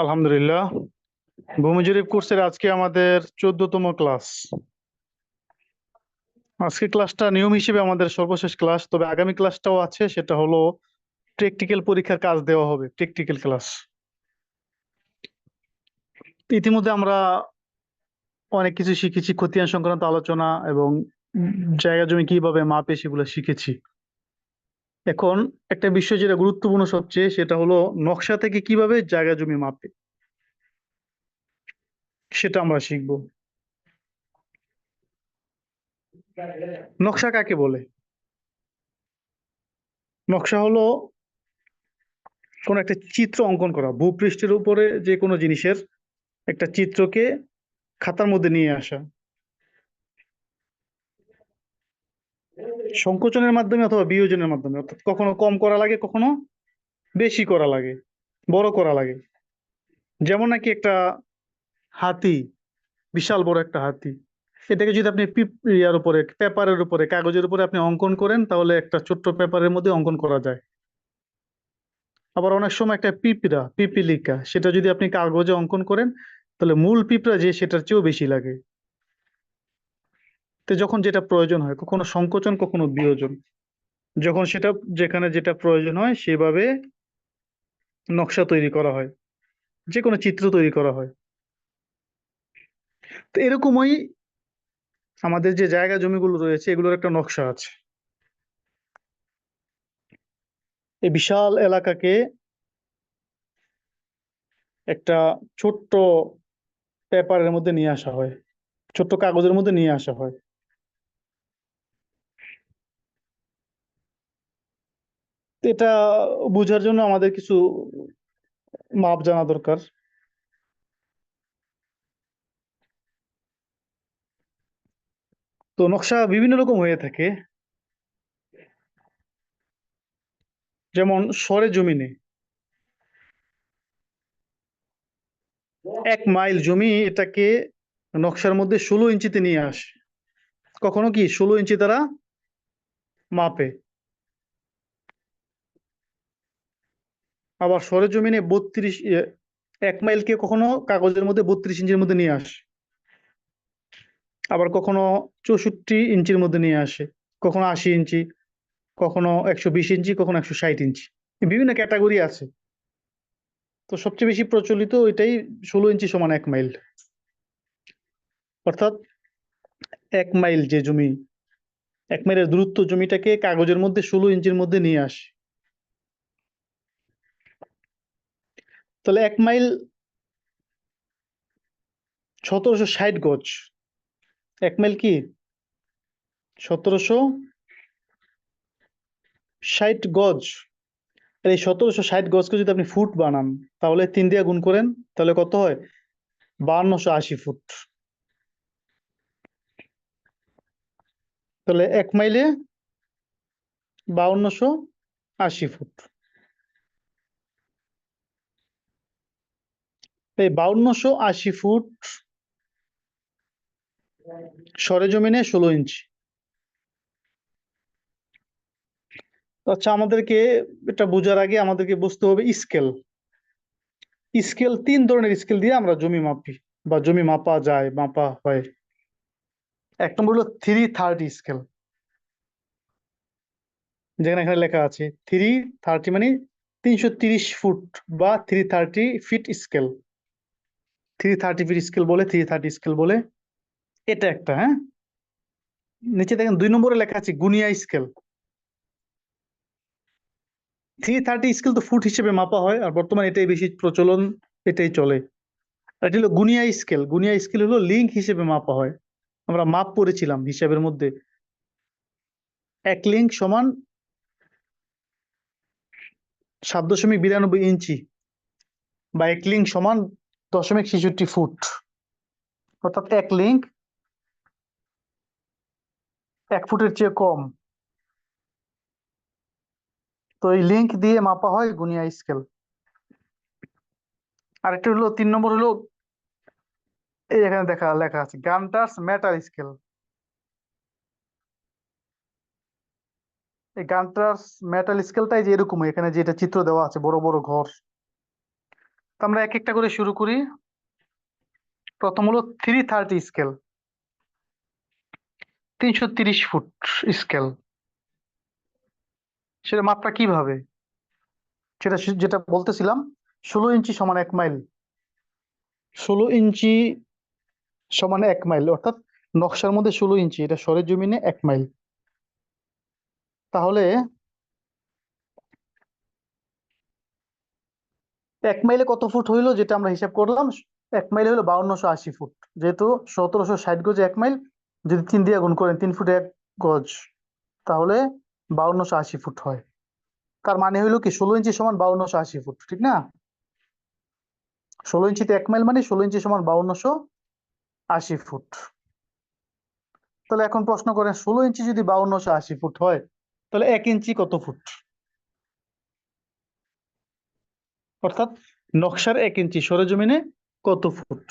আলহামদুলিল্লাহ। ভূমি জরিপ কোর্সের আজকে আমাদের 14তম ক্লাস। আজকে ক্লাসটা নিয়ম হিসেবে আমাদের সর্বশেষ ক্লাস, তবে আগামী ক্লাসটাও আছে, সেটা হলো প্র্যাকটিক্যাল পরীক্ষার কাজ দেওয়া হবে, প্র্যাকটিক্যাল ক্লাস। ইতিমধ্যে আমরা অনেক কিছু শিখেছি, খতিয়ান সংক্রান্ত আলোচনা এবং জায়গা জমি কিভাবে মাপে সেগুলো শিখেছি। এখন একটা বিষয় যেটা গুরুত্বপূর্ণ সবচেয়ে, সেটা হলো নকশা থেকে কিভাবে জায়গা জমি মাপে সেটা আমরা শিখব। নকশা কাকে বলে? নকশা হলো কোন একটা চিত্র অঙ্কন করা, ভূপৃষ্ঠের উপরে যে কোনো জিনিসের একটা চিত্রকে খাতার মধ্যে নিয়ে আসা, সংকোচনের মাধ্যমে অথবা বিয়োজনের মাধ্যমে। অর্থাৎ কখনো কম করা লাগে, কখনো বেশি করা লাগে, বড় করা লাগে। যেমন নাকি একটা হাতি, বিশাল বড় একটা হাতি, এটাকে যদি আপনি ইয়ার উপরে, পেপারের উপরে, কাগজের উপরে আপনি অঙ্কন করেন, তাহলে একটা ছোট্ট পেপারের মধ্যে অঙ্কন করা যায়। আবার অনেক সময় একটা পিপিলিকা, সেটা যদি আপনি কাগজে অঙ্কন করেন, তাহলে মূল পিঁপড়া যে সেটার চেয়েও বেশি লাগে। তো যখন যেটা প্রয়োজন হয়, কখনো সংকোচন কখনো বিয়োজন, যখন সেটা যেখানে যেটা প্রয়োজন হয় সেভাবে নকশা তৈরি করা হয়, যে কোনো চিত্র তৈরি করা হয়। তো এরকমই আমাদের যে জায়গা জমিগুলো রয়েছে, এগুলোর একটা নকশা আছে। এই বিশাল এলাকাকে একটা ছোট্ট পেপারের মধ্যে নিয়ে আসা হয়, ছোট্ট কাগজের মধ্যে নিয়ে আসা হয়। তো এটা বোঝার জন্য আমাদের কিছু মাপ জানা দরকার। তো নকশা বিভিন্ন রকম হয়ে থাকে। যেমন সরেজমিনে 1 মাইল জমি, এটাকে নকশার মধ্যে 16 ইঞ্চিতে নিয়ে আসে, কখনো কি 16 ইঞ্চি দ্বারা মাপে। আবার সরেজমিনে 1 মাইলকে কখনো কাগজের মধ্যে 32 ইঞ্চির মধ্যে নিয়ে আসে, আবার কখনো 64 ইঞ্চির মধ্যে নিয়ে আসে, কখনো 80 ইঞ্চি, কখনো 120 ইঞ্চি, কখনো 160 ইঞ্চি। বিভিন্ন ক্যাটাগরি আছে। তো সবচেয়ে বেশি প্রচলিত এটাই, 16 ইঞ্চি সমান 1 মাইল। অর্থাৎ 1 মাইল যে জমি, 1 মাইলের দূরত্ব জমিটাকে কাগজের মধ্যে 16 ইঞ্চির মধ্যে নিয়ে আসে। তাহলে 1 মাইল 1760 গজ। 1 মাইল কি 1760 গজ। আর এই 1760 গজকে যদি আপনি ফুট বানান, তাহলে 3 দিয়ে গুণ করেন, তাহলে কত হয়? 5280 ফুট। তাহলে 1 মাইলে 5280 ফুট। এই 5280 ফুট সরেজমিনে 16 ইঞ্চি। আচ্ছা, আমাদেরকে এটা বোঝার আগে আমাদেরকে বুঝতে হবে স্কেল। স্কেল 3 ধরনের স্কেল দিয়ে আমরা জমি মাপি, বা জমি মাপা যায়, মাপা হয়। 1 নম্বর হলো 330 স্কেল, যেখানে এখানে লেখা আছে 330, মানে 330 ফুট, বা 330 ফিট স্কেল। 330 ফিট স্কেল বলে, 330 স্কেল বলে। এটা একটা, হ্যাঁ। নিচে দেখেন 2 নম্বরে লেখা আছে গুনিয়া স্কেল। 330 স্কেল তো ফুট হিসেবে মাপা হয়, আর বর্তমানে এটাই বেশি প্রচলন, এটাই চলে। আর এটা হলো গুনিয়া স্কেল। গুনিয়া স্কেল হলো লিঙ্ক হিসেবে মাপা হয়। আমরা মাপ পড়েছিলাম হিসাবের মধ্যে, 1 লিঙ্ক সমান 7.92 ইঞ্চি, বা 1 লিঙ্ক সমান 0.66 ফুট। অর্থাৎ 1 লিঙ্ক 1 ফুটের চেয়ে কম। তো এই লিঙ্ক দিয়ে মাপা হয় গুনিয়া স্কেল। আরেকটা হলো 3 নম্বর হলো, এই এখানে লেখা আছে গান্টার্স মেটাল স্কেল। এই গান্টার্স মেটাল স্কেলটাই যে এরকম, এখানে যেটা চিত্র দেওয়া আছে, বড় বড় ঘর। তো আমরা এক একটা করে শুরু করি। প্রথম হলো 330 স্কেল, 330 ফুট স্কেল। সেটা মাপটা কিভাবে, যেটা বলতেছিলাম, 16 ইঞ্চি সমান 1 মাইল। 16 ইঞ্চি সমান 1 মাইল, অর্থাৎ নকশার মধ্যে 16 ইঞ্চি, এটা সরেজমিনে 1 মাইল। তাহলে 1 মাইলে কত ফুট হইলো, যেটা আমরা হিসাব করলাম, 1 মাইল হলো 5280 ফুট। যেহেতু 1760 গজ 1 মাইল, যদি 3 দিয়ে গুণ করেন, 3 ফুট 1 গজ, তাহলে 5280 ফুট হয়। তার মানে হইলো কি, 16 ইঞ্চি সমান 5280 ফুট, ঠিক না? 16 ইঞ্চিতে 1 মাইল মানে 16 ইঞ্চি সমান 5280 ফুট। তাহলে এখন প্রশ্ন করেন, 16 ইঞ্চি যদি 5280 ফুট হয়, তাহলে 1 ইঞ্চি কত ফুট? অর্থাৎ নকশার 1 ইঞ্চি সরেজমিনে কত ফুট?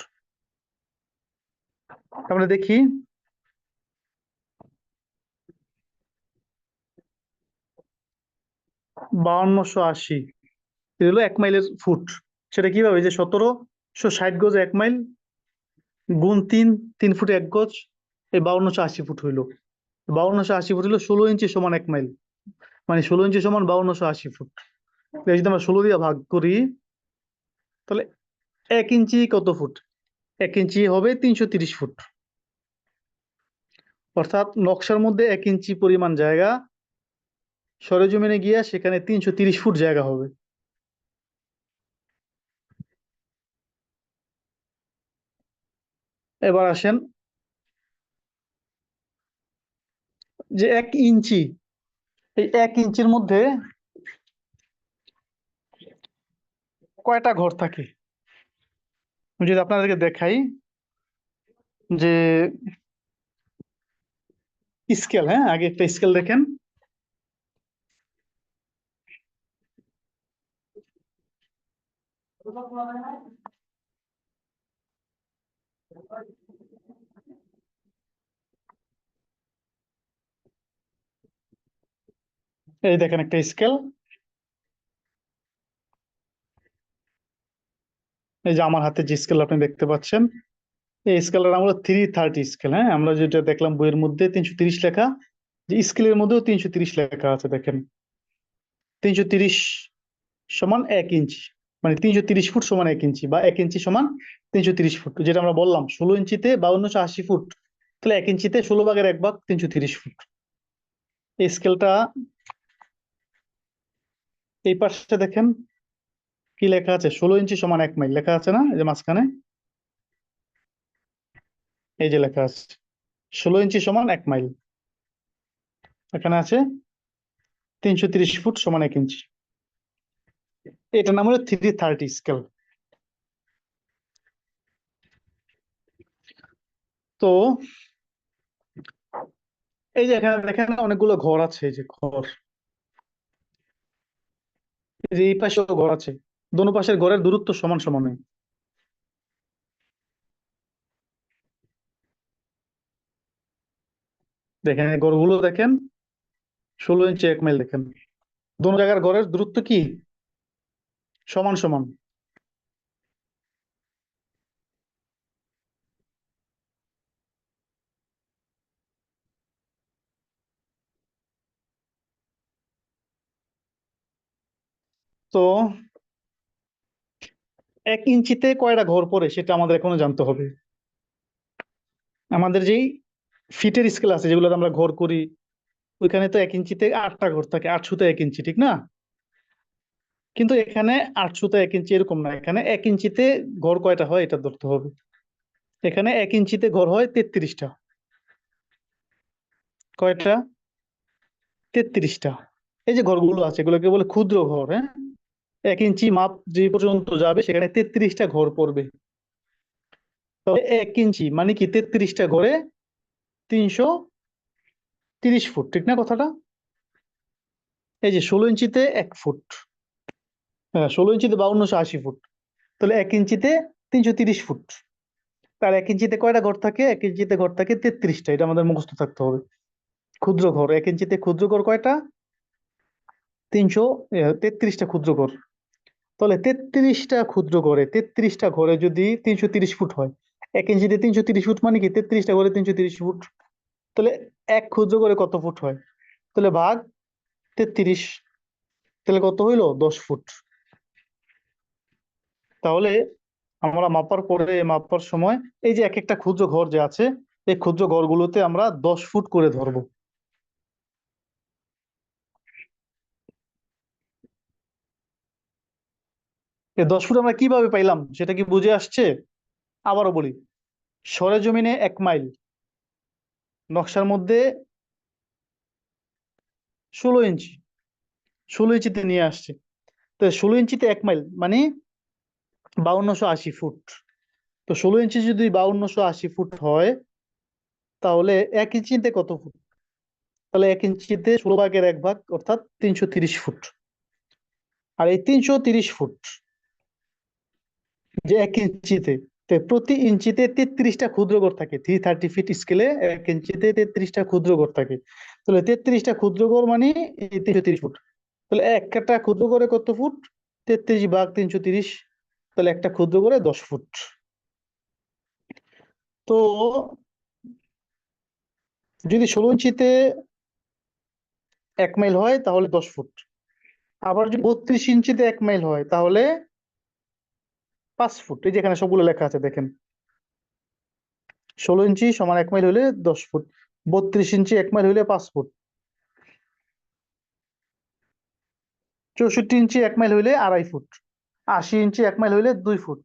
আমরা দেখি। 5280, এটা হলো 1 মাইলের ফুট। সেটা কিভাবে, যে 1760 গজ 1 মাইল গুণ 3, 3 ফুট 1 গজ, এই 5280 ফুট হইলো। 5280 ফুট হলো 16 ইঞ্চি সমান 1 মাইল, মানে 16 ইঞ্চি সমান 5280 ফুট। যদি আমরা 16 দিয়ে ভাগ করি, তাহলে 1 ইঞ্চি কত ফুট? 1 ইঞ্চি হবে 330 ফুট। অর্থাৎ নকশার মধ্যে 1 ইঞ্চি পরিমাণ জায়গা, সরেজমিনে গিয়া সেখানে 330 ফুট জায়গা হবে। এবার আসেন, যে 1 ইঞ্চি, এই 1 ইঞ্চির মধ্যে কয়টা ঘর থাকে? আমি যদি আপনাদেরকে দেখাই, যে স্কেল, হ্যাঁ, আগে একটা স্কেল দেখেন। এই দেখেন একটা স্কেল, এই যে আমার হাতে যে স্কেল আপনি দেখতে পাচ্ছেন, এই স্কেলের নাম হলো 330 স্কেল। হ্যাঁ, আমরা যেটা দেখলাম বইয়ের মধ্যে 330 লেখা, যে স্কেলের মধ্যেও 330 লেখা আছে, দেখেন। 330 সমান 1 ইঞ্চি, মানে 330 ফুট সমান 1 ইঞ্চি, বা 1 ইঞ্চি সমান 330 ফুট। যেটা আমরা বললাম, 16 ইঞ্চিতে 5280 ফুট, তাহলে 1 ইঞ্চিতে 16 ভাগের 1 ভাগ, 330 ফুট। এই স্কেলটা, এই পাশে দেখেন কি লেখা আছে, 16 ইঞ্চি সমান 1 মাইল লেখা আছে না, এই যে মাঝখানে, এই যে লেখা আছে 16 ইঞ্চি সমান 1 মাইল। এখানে আছে 330 ফুট সমান 1 ইঞ্চি। এটার নাম হলো 330 স্কেল। তো এই যে এখানে দেখেন অনেকগুলো ঘর আছে, এই যে ঘর, এই যে এই পাশেও ঘর আছে, দোনো পাশের ঘরের দূরত্ব সমান সমান। দেখেন এই ঘরগুলো দেখেন, 16 ইঞ্চি 1 মাইল, দেখেন দোনো জায়গার ঘরের দূরত্ব কি সমান সমান। তো 1 ইঞ্চিতে কয়টা ঘর পড়ে সেটা আমাদের এখনো জানতে হবে। আমাদের যেই ফিটের স্কেল আছে, যেগুলো আমরা ঘর করি, ওইখানে তো 1 ইঞ্চিতে 8টা ঘর থাকে, 8 সুতা 1 ইঞ্চি, ঠিক না? কিন্তু এখানে 8 সুতা 1 ইঞ্চি এরকম না, এখানে 1 ইঞ্চিতে ঘর কয়টা হয় এটা ধরতে হবে। এখানে 1 ইঞ্চিতে ঘর হয় 33টা। কয়টা? 33টা। এই যে ঘরগুলো আছে, এগুলোকে বলে ক্ষুদ্র ঘর। হ্যাঁ, 1 ইঞ্চি মাপ যে পর্যন্ত যাবে সেখানে 33টা ঘর পড়বে। তবে 1 ইঞ্চি মানে কি, 33টা ঘরে 330 ফুট, ঠিক না কথাটা? এই যে 16 ইঞ্চিতে 1 ফুট, হ্যাঁ, 16 ইঞ্চিতে 5280 ফুট, তাহলে 1 ইঞ্চিতে 330 ফুট। তার 1 ইঞ্চিতে কয়টা ঘর থাকে? 1 ইঞ্চিতে ঘর থাকে 33টা, এটা আমাদের মুখস্থ থাকতে হবে। ক্ষুদ্র ঘর, 1 ইঞ্চিতে ক্ষুদ্র ঘর কয়টা? 333টা ক্ষুদ্র ঘর। তাহলে 33টা ক্ষুদ্র ঘরে, 33টা ঘরে যদি 330 ফুট হয়, 1 ইঞ্চিতে 330 ফুট মানে কি 33টা ঘরে 330 ফুট। তাহলে এক ক্ষুদ্র ঘরে কত ফুট হয়? তাহলে ভাগ 33, তাহলে কত হইলো 10 ফুট। তাহলে আমরা মাপার পরে, মাপার সময় এই যে এক একটা ক্ষুদ্র ঘর যে আছে, এই ক্ষুদ্র ঘরগুলোতে আমরা 10 ফুট করে ধরবো। এই 10 ফুট আমরা কিভাবে পাইলাম সেটা কি বুঝে আসছে? আবারও বলি, সরেজমিনে 1 মাইল, নকশার মধ্যে 16 ইঞ্চি, 16 ইঞ্চিতে নিয়ে আসছে। তো 16 ইঞ্চিতে 1 মাইল মানে 5280 ফুট। তো 16 ইঞ্চি যদি 5280 ফুট হয়, তাহলে 1 ইঞ্চিতে কত ফুট? তাহলে 1 ইঞ্চিতে 16 ভাগের 1 ভাগ, অর্থাৎ 330 ফুট। আর এই 330 ফুট যে 1 ইঞ্চিতে, তো প্রতি ইঞ্চিতে 33টা ক্ষুদ্র ঘর থাকে। 330 ফিট স্কেলে 1 ইঞ্চিতে 33টা ক্ষুদ্র ঘর থাকে। তাহলে 33টা ক্ষুদ্র ঘর মানে এই 330 ফুট। তাহলে একটা ক্ষুদ্র ঘরে কত ফুট? 33 ভাগ 330। তাহলে একটা ক্ষুদ্র ঘরে 10 ফুট। তো যদি 16 ইঞ্চিতে 1 মাইল হয় তাহলে 10 ফুট। আবার যদি 32 ইঞ্চিতে 1 মাইল হয় তাহলে 5 ফুট। এই যেখানে সবগুলো লেখা আছে দেখেন, 16 ইঞ্চি সমান 1 মাইল হলে 10 ফুট, 32 ইঞ্চি 1 মাইল হলে 5 ফুট, 64 ইঞ্চি 1 মাইল হইলে 2.5 ফুট, 80 ইঞ্চি 1 মাইল হইলে 2 ফুট,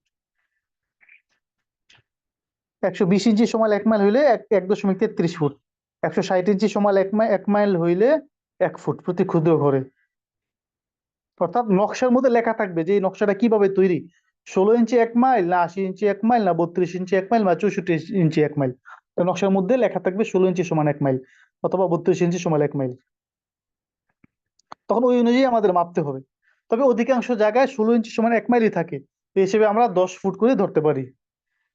120 ইঞ্চি সমান 1 মাইল হইলে 1.33 ফুট, 160 ইঞ্চি সমান 1 মাইল হইলে 1 ফুট প্রতি ক্ষুদ্র ঘরে। অর্থাৎ নকশার মধ্যে লেখা থাকবে যে এই নকশাটা কিভাবে তৈরি, 16 ইঞ্চি 1 মাইল না 80 ইঞ্চি 1 মাইল না 32 ইঞ্চি 1 মাইল না 64 ইঞ্চি 1 মাইল। তো নকশার মধ্যে লেখা থাকবে 16 ইঞ্চি সমান 1 মাইল অথবা 32 ইঞ্চি সমান 1 মাইল। তখন ওই অনুযায়ী আমাদের মাপতে হবে। তবে অধিকাংশ জায়গায় 16 ইঞ্চি সমান 1 মাইলই থাকে, এই হিসেবে আমরা 10 ফুট করে ধরতে পারি।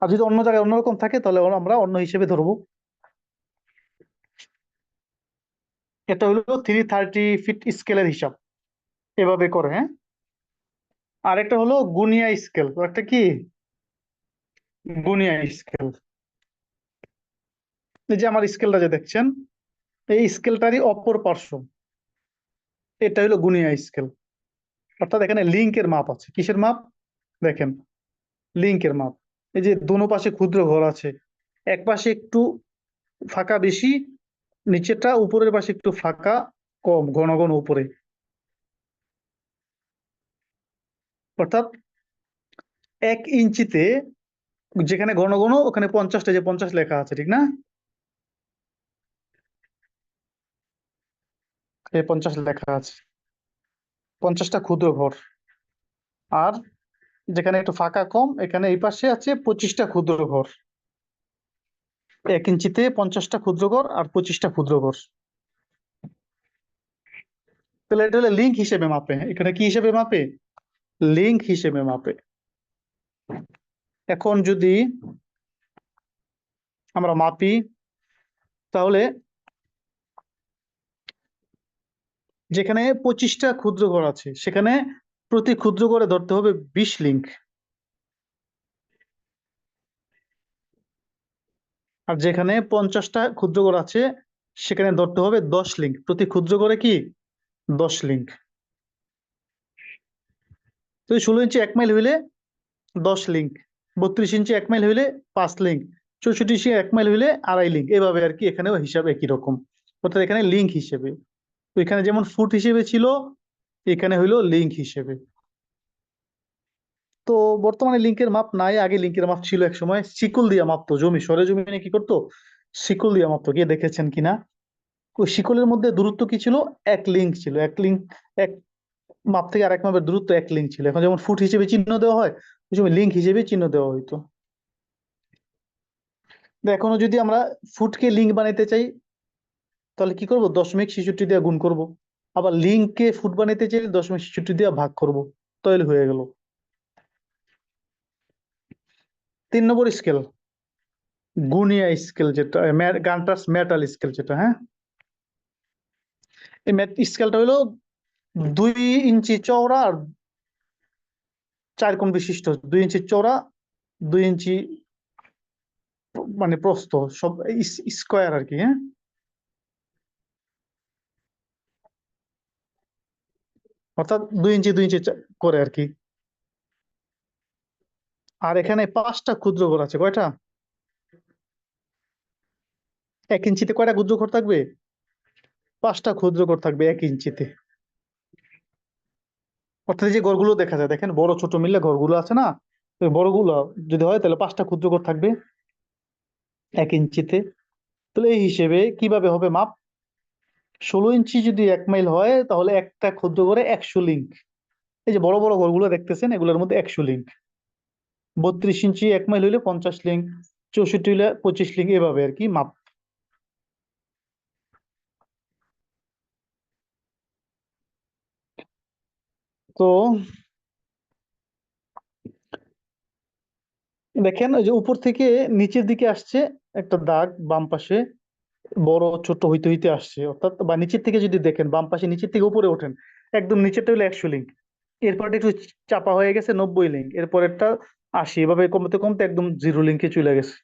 আর যদি অন্য জায়গায় অন্যরকম থাকে তাহলে আমরা অন্য হিসেবে ধরবো। এটা হলো 330 ফিট স্কেলের হিসাব, এভাবে করে। হ্যাঁ, আর একটা হলো গুনিয়া স্কেল। একটা কি গুনিয়া স্কেল? এই যে আমার স্কেলটা যে দেখছেন, এই স্কেলটারই অপর পার্শ্ব, এটা হলো গুনিয়া স্কেল। অর্থাৎ এখানে লিঙ্কের মাপ আছে। কিসের মাপ? দেখেন, লিঙ্কের মাপ। এই যে দোনো পাশে ক্ষুদ্র ঘর আছে, এক পাশে একটু ফাঁকা বেশি, নিচেরটা উপরের পাশে একটু ফাঁকা কম, ঘন ঘন উপরে। অর্থাৎ 1 ইঞ্চিতে যেখানে ঘন ঘন ওখানে 50টা, যে 50 লেখা আছে ঠিক না, এই 50 লেখা আছে, 50টা ক্ষুদ্র ঘর। আর যেখানে একটু ফাঁকা কম, এখানে এই পাশে আছে 25টা ক্ষুদ্র ঘর। 1 ইঞ্চিতে 50টা ক্ষুদ্র ঘর আর 25টা ক্ষুদ্র ঘর। তাহলে এটা হলো লিঙ্ক হিসেবে মাপে। এখানে কি হিসেবে মাপে? লিঙ্ক হিসেবে মাপে। এখন যদি আমরা মাপি, তাহলে যেখানে 25টা ক্ষুদ্র ঘর আছে সেখানে প্রতি ক্ষুদ্র ঘরে ধরতে হবে 20 লিঙ্ক। আর যেখানে 50টা ক্ষুদ্র ঘর আছে সেখানে ধরতে হবে 10 লিঙ্ক। প্রতি ক্ষুদ্র ঘরে কি 10 লিঙ্ক। তো 16 ইঞ্চি 1 মাইল হইলে 10 লিঙ্ক, 32 ইঞ্চি 1 মাইল হইলে 5 লিঙ্ক, 64 ইঞ্চি 1 মাইল হইলে 2.5 লিঙ্ক। এভাবে আর কি, এখানেও হিসাব একই রকম। অর্থাৎ এখানে লিঙ্ক হিসেবে, ওইখানে যেমন ফুট হিসেবে ছিল, এখানে হইলো লিঙ্ক হিসেবে। তো বর্তমানে লিঙ্কের মাপ নাই, আগে লিঙ্কের মাপ ছিল। এক সময় শিকল দিয়ে মাপতো, জমি সরেজমিনে কি করতো, শিকল দিয়ে মাপতো। গিয়ে দেখেছেন কিনা? ওই শিকলের মধ্যে দূরত্ব কি ছিল? 1 লিঙ্ক ছিল। 1 লিঙ্ক, এক মাপ থেকে আরেক মাপের দূরত্ব 1 লিঙ্ক ছিল। এখন যেমন ফুট হিসেবে চিহ্ন দেওয়া হয়, ওই সময় লিঙ্ক হিসেবে চিহ্ন দেওয়া হইতো। তো এখনো যদি আমরা ফুটকে লিঙ্ক বানাইতে চাই, তাহলে কি করব? 0.66 দিয়ে গুণ করব। আবার লিঙ্ককে ফুট বানাইতে চাইলে 0.66 দিয়ে ভাগ করব, তাহলে হয়ে গেল। 3 নম্বর স্কেল, গুনিয়া স্কেল, যেটা গান্টাস মেটাল স্কেল যেটা। হ্যাঁ, এই স্কেলটা হলো 2 ইঞ্চি চওড়া আর 4 কোণ বিশিষ্ট, 2 ইঞ্চি চওড়া, 2 ইঞ্চি মানে প্রস্থ, সব স্কোয়ার আর কি। হ্যাঁ, অর্থাৎ 2 ইঞ্চি 2 ইঞ্চি করে আর কি। আর এখানে 5টা ক্ষুদ্র ঘর আছে, কয়টা? 1 ইঞ্চিতে কয়টা ক্ষুদ্র ঘর থাকবে? 5টা ক্ষুদ্র ঘর থাকবে 1 ইঞ্চিতে। অর্থাৎ এই যে ঘরগুলো দেখা যায়, দেখেন বড় ছোট মিলে ঘরগুলো আছে না, ওই বড়গুলো যদি হয় তাহলে 5টা ক্ষুদ্র ঘর থাকবে 1 ইঞ্চিতে। তাহলে এই হিসেবে কিভাবে হবে মাপ? 16 ইঞ্চি যদি 1 মাইল হয় তাহলে একটা ক্ষুদ্র ঘরে 100 লিঙ্ক। এই যে বড় বড় ঘরগুলো দেখতেছেন এগুলোর মধ্যে 100 লিঙ্ক। 32 ইঞ্চি 1 মাইল হইলে 50 লিঙ্ক, 64 হইলে 25 লিঙ্ক, এভাবে আর কি মাপ। তো দেখেন ওই যে উপর থেকে নিচের দিকে আসছে একটা দাগ বাম পাশে, বড় ছোট হইতে হইতে আসছে, অর্থাৎ বা নিচের থেকে যদি দেখেন বাম পাশে নিচের থেকে উপরে ওঠেন, একদম নিচেরটা হলো 100 লিঙ্ক, এরপরটা একটু চাপা হয়ে গেছে 90 লিঙ্ক, এরপরেরটা 80, এভাবে কমতে কমতে একদম 0 লিঙ্কে চলে গেছে।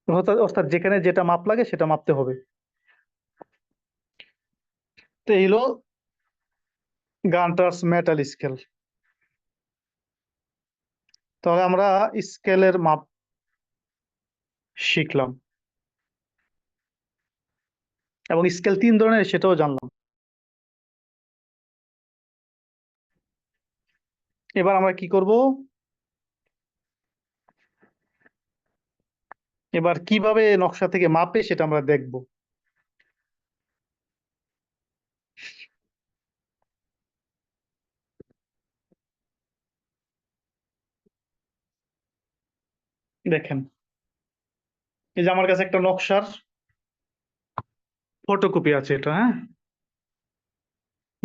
অর্থাৎ অর্থাৎ যেখানে যেটা মাপ লাগে সেটা মাপতে হবে। তো এই হলো গান্টার্স মেটাল স্কেল। তাহলে আমরা স্কেলের মাপ শিখলাম এবং স্কেল 3 ধরনের সেটাও জানলাম। এবার আমরা কি করব? এবার কিভাবে নকশা থেকে মাপে সেটা আমরা দেখব। দেখেন এই যে আমার কাছে একটা নকশার ফটোকপি আছে, এটা হ্যাঁ,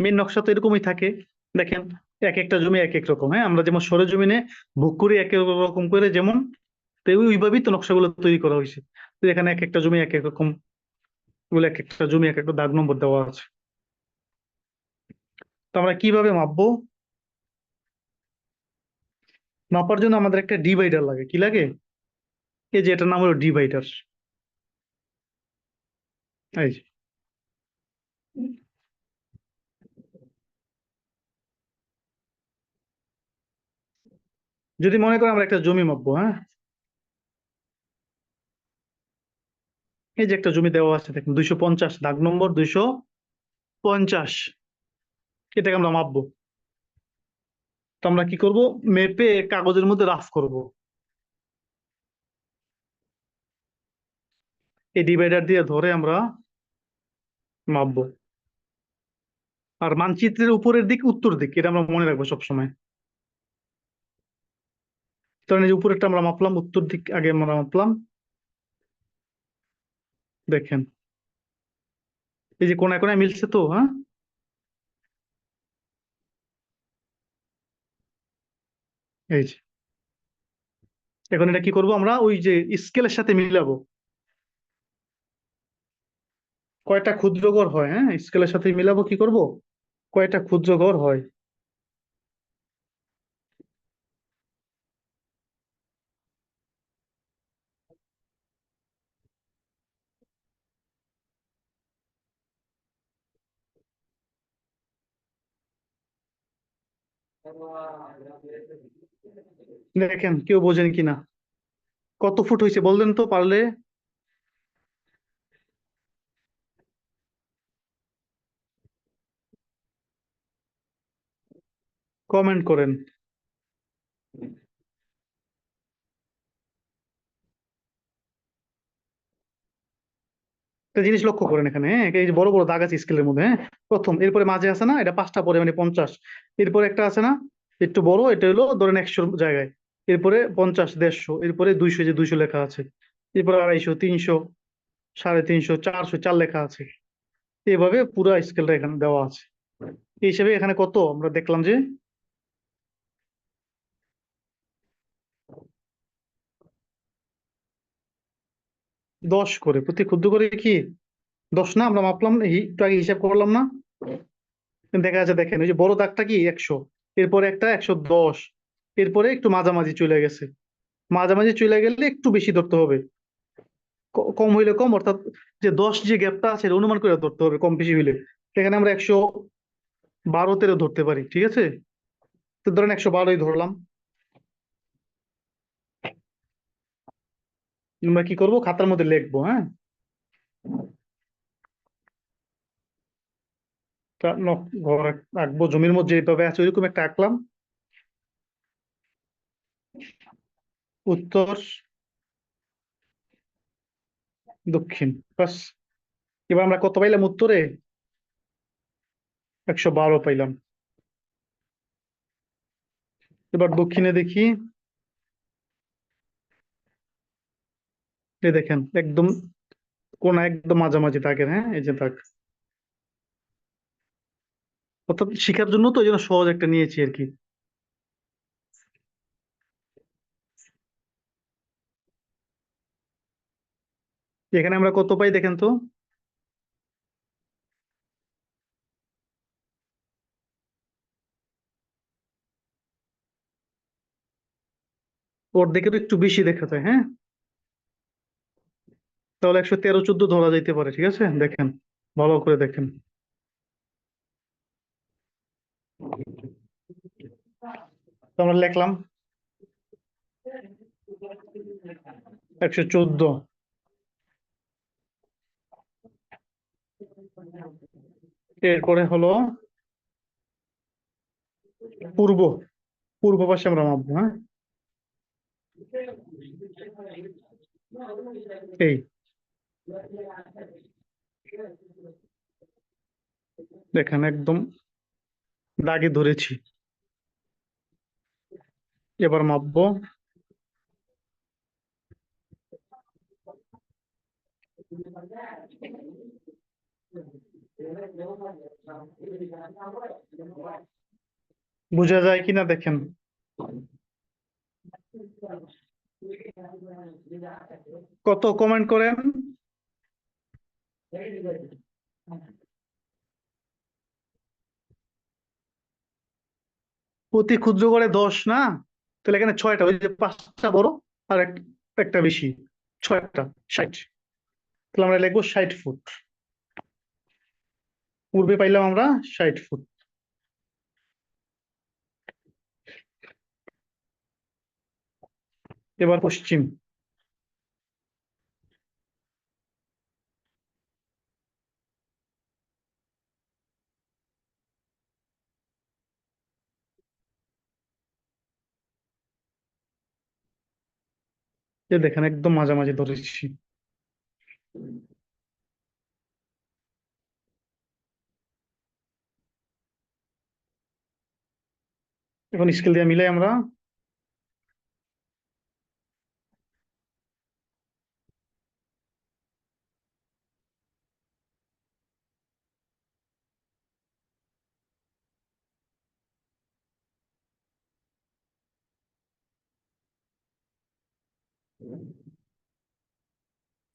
মেন নকশা তো এরকমই থাকে। দেখেন এক একটা জমি এক এক রকম, হ্যাঁ, আমরা যেমন সরেজমিনে ভোগ করি এক এক রকম করে, যেমন তো ওইভাবেই তো নকশাগুলো তৈরি করা হয়েছে। তো এখানে এক একটা জমি এক এক রকম, ওগুলো এক একটা জমি এক একটা দাগ নম্বর দেওয়া আছে। তো আমরা কিভাবে মাপবো? মাপার জন্য আমাদের একটা ডিভাইডার লাগে। কি লাগে? এই যে এটার নাম হলো ডিভাইডার। এই যে, যদি মনে করেন আমরা একটা জমি মাপবো, হ্যাঁ, এই যে একটা জমি দেওয়া আছে দেখুন 250, দাগ নম্বর 250, এটাকে আমরা মাপবো। তো আমরা কি করব? মেপে কাগজের মধ্যে রাফ করব। এই ডিভাইডার দিয়ে ধরে আমরা মাপবো। আর মানচিত্রের উপরের দিক উত্তর দিক, এটা আমরা মনে রাখবো সবসময়। কারণ এই যে উপরেরটা আমরা মাপলাম, উত্তর দিক আগে আমরা মাপলাম। দেখেন এই যে কোনায় কোনায় মিলছে তো, হ্যাঁ। এই যে এখন এটা কি করব আমরা, ওই যে স্কেলের সাথে মিলাবো। কয়টা ক্ষুদ্র ঘর হয়, হ্যাঁ, স্কেলের সাথে মিলাবো, কি করব, কয়টা ক্ষুদ্র ঘর হয়। দেখেন কেউ বোঝেন কিনা, কত ফুট হয়েছে বললেন তো পারলে। কমেন্ট করেন। একটা জিনিস লক্ষ্য করেন এখানে, হ্যাঁ, এই যে বড় বড় দাগ আছে স্কেলের মধ্যে, হ্যাঁ, প্রথম, এরপরে মাঝে আছে না, এটা 5টা পরে মানে 50, এরপরে একটা আছে না একটু বড়, এটা হলো ধরেন 100 জায়গায়, এরপরে 50, 150, এরপরে 200, যে 200 লেখা আছে, এরপরে 250, 300, 350, 400, 4 লেখা আছে। এভাবে পুরো স্কেলটা এখানে দেওয়া আছে। এই হিসেবে এখানে কত আমরা দেখলাম যে 10 করে প্রতি ক্ষুদ্র করে কি 10 না, আমরা মাপলাম না, একটু আগে হিসাব করলাম না, দেখা যাচ্ছে। দেখেন ওই যে বড় দাগটা কি 100, এরপরে একটা 110, এরপরে একটু মাঝামাঝি চলে গেছে, মাঝামাঝি চলে গেলে একটু বেশি ধরতে হবে, কম হইলে কম, অর্থাৎ যে 10 যে গ্যাপটা আছে এটা অনুমান করে ধরতে হবে, কম বেশি হইলে। এখানে আমরা 112-13 ধরতে পারি, ঠিক আছে? তো ধরেন 112ই ধরলাম। আমরা কি করব, খাতার মধ্যে লিখবো, হ্যাঁ? ঘর আঁকবো, জমির মধ্যে যেভাবে আছে ওইরকম একটা আঁকলাম। উত্তর, দক্ষিণ, বাস। এবার আমরা কত পাইলাম উত্তরে? 112 পাইলাম। এবার দক্ষিণে দেখি। এই দেখেন একদম কোন একদম মাঝামাঝি দাগের, হ্যাঁ, এই যে দাগ। অর্থাৎ শিখার জন্য তো এই জন্য সহজ একটা নিয়েছি আর কি। এখানে আমরা কত পাই দেখেন তো? ওর দিকে তো একটু বেশি দেখা যায়, হ্যাঁ। তাহলে 113-14 ধরা যাইতে পারে, ঠিক আছে? দেখেন, ভালো করে দেখেন। তো আমরা লিখলাম 114। এরপরে হলো পূর্ব, পূর্ব পাশে আমরা মাপবো, হ্যাঁ। এই দেখেন একদম দাগে ধরেছি। এবার মাপবো। বোঝা যায় কিনা দেখেন। কত কমেন্ট করেন। প্রতি ক্ষুদ্র করে 10 না? তাহলে এখানে 6টা, ওই যে 5টা বড় আর একটা বেশি, 6টা, 60। তাহলে আমরা লিখবো 60 ফুট। পূর্বে পাইলাম আমরা 60 ফুট। এবার পশ্চিম। এ দেখেন একদম মাঝামাঝি ধরেছি। এখন স্কেল দিয়ে মিলাই আমরা।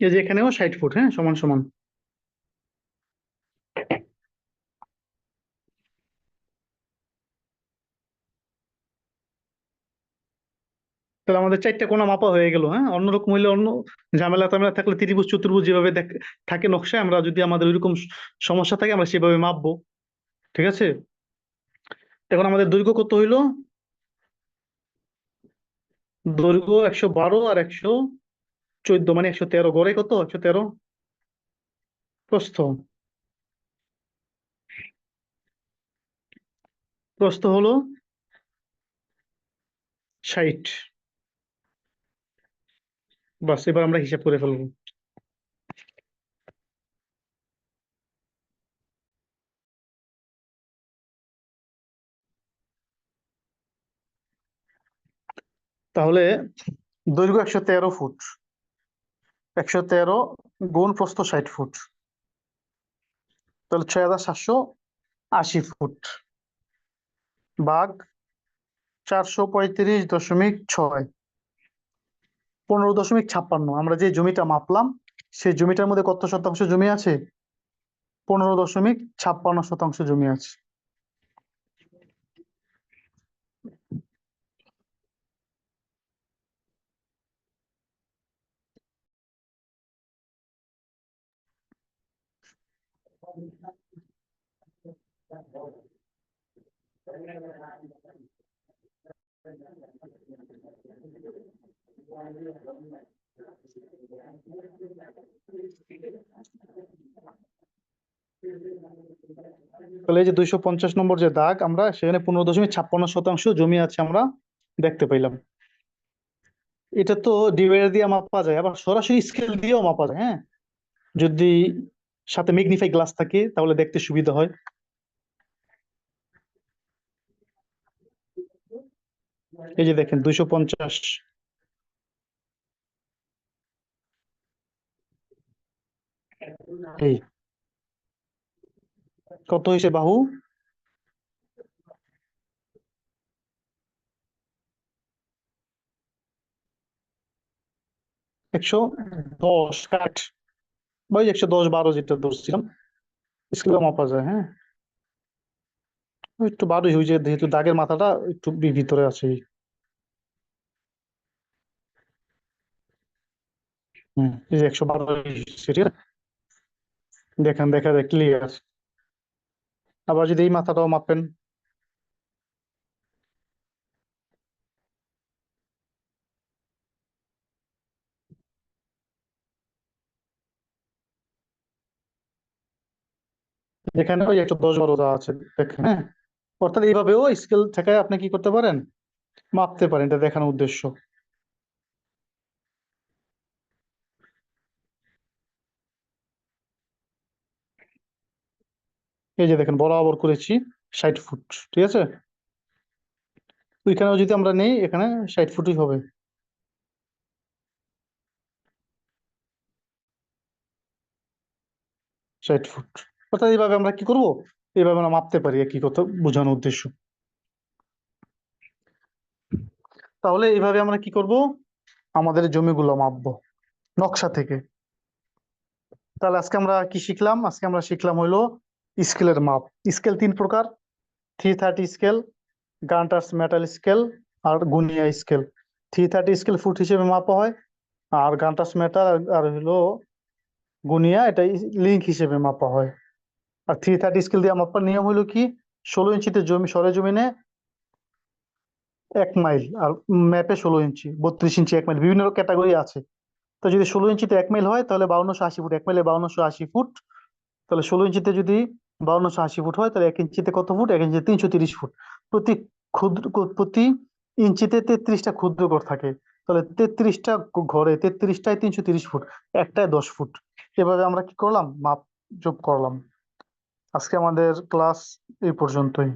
এই যে এখানেও 60 ফুট, হ্যাঁ, সমান সমান। তাহলে আমাদের 4টা কোণা মাপা হয়ে গেল, হ্যাঁ। অন্যরকম হইলে, অন্য ঝামেলা টামেলা থাকলে ত্রিভুজ চতুর্ভুজ যেভাবে থাকে নকশায়, আমরা যদি আমাদের ওইরকম সমস্যা থাকে আমরা সেভাবে মাপবো, ঠিক আছে? এখন আমাদের দৈর্ঘ্য কত হইলো? দৈর্ঘ্য 112 আর 114, মানে 113, গড়ে কত? 113। প্রস্থ, প্রস্থ হলো 60। বাস, এবার আমরা হিসাব করে ফেলবো। তাহলে দৈর্ঘ্য 113 ফুট, 113 গুণ প্রস্থ 60 ফুট, তাহলে 6780 ফুট ভাগ 435.6, 15.56। আমরা যে জমিটা মাপলাম সেই জমিটার মধ্যে কত শতাংশ জমি আছে? 15.56 শতাংশ জমি আছে। তাহলে এই যে 250 নম্বর যে দাগ, আমরা সেখানে 15.56% জমি আছে আমরা দেখতে পাইলাম। এটা তো ডিভাইডার দিয়ে মাপা যায়, আবার সরাসরি স্কেল দিয়েও মাপা যায়। হ্যাঁ, যদি সাথে ম্যাগনিফাই গ্লাস থাকে তাহলে দেখতে সুবিধা হয়। এই যে দেখেন 250, এই কত হয়েছে বাহু? 110 কাঠ বা 110/12 যেটা ধরছিলাম, স্কেলে মাপা যায়। হ্যাঁ, ওই একটু বারোই হয়েছে যেহেতু দাগের মাথাটা একটু ভিতরে আছে। এই যে 112, ঠিক আছে। দেখেন, দেখা যায় ক্লিয়ার। আবার যদি এই মাথাটাও মাপেন, এখানে ওই 110/12 দেওয়া আছে, দেখেন। হ্যাঁ, অর্থাৎ এইভাবেও স্কেল থেকে আপনি কি করতে পারেন, মাপতে পারেন, এটা দেখানোর উদ্দেশ্য। এই যে দেখেন বরাবর করেছি 60 ফুট, ঠিক আছে। ওইখানেও যদি আমরা নেই, এখানে 60 ফুটই হবে। 60 ফুট, অর্থাৎ এইভাবে আমরা কি করব, এইভাবে আমরা মাপতে পারি, কি কথা বোঝানোর উদ্দেশ্য। তাহলে এইভাবে আমরা কি করব, আমাদের জমিগুলো মাপবো নকশা থেকে। তাহলে আজকে আমরা কি শিখলাম? আজকে আমরা শিখলাম হইলো স্কেলের মাপ। স্কেল 3 প্রকার: 330 স্কেল, গান্টার্স মেটাল স্কেল, আর গুনিয়া স্কেল। 330 স্কেল ফুট হিসেবে মাপা হয়, আর গান্টার্স মেটাল আর হলো গুনিয়া, এটা লিঙ্ক হিসেবে মাপা হয়। আর 330 স্কেল দিয়ে মাপার নিয়ম হলো কি, 16 ইঞ্চিতে জমি সরেজমিনে 1 মাইল, আর ম্যাপে 16 ইঞ্চি, 32 ইঞ্চি, 1 মাইল, বিভিন্ন ক্যাটাগরি আছে। তো যদি 16 ইঞ্চিতে 1 মাইল হয় তাহলে 5280 ফুট, 1 মাইলে 5280 ফুট। তাহলে 16 ইঞ্চিতে যদি 5280 ফুট হয়, তাহলে 1 ইঞ্চিতে কত ফুট? 1 ইঞ্চিতে 330 ফুট। প্রতি প্রতি ইঞ্চিতে 33টা ক্ষুদ্র ঘর থাকে। তাহলে 33টা ঘরে 33টায় 330 ফুট, একটায় 10 ফুট। এভাবে আমরা কি করলাম, মাপ যোগ করলাম। আজকে আমাদের ক্লাস এই পর্যন্তই।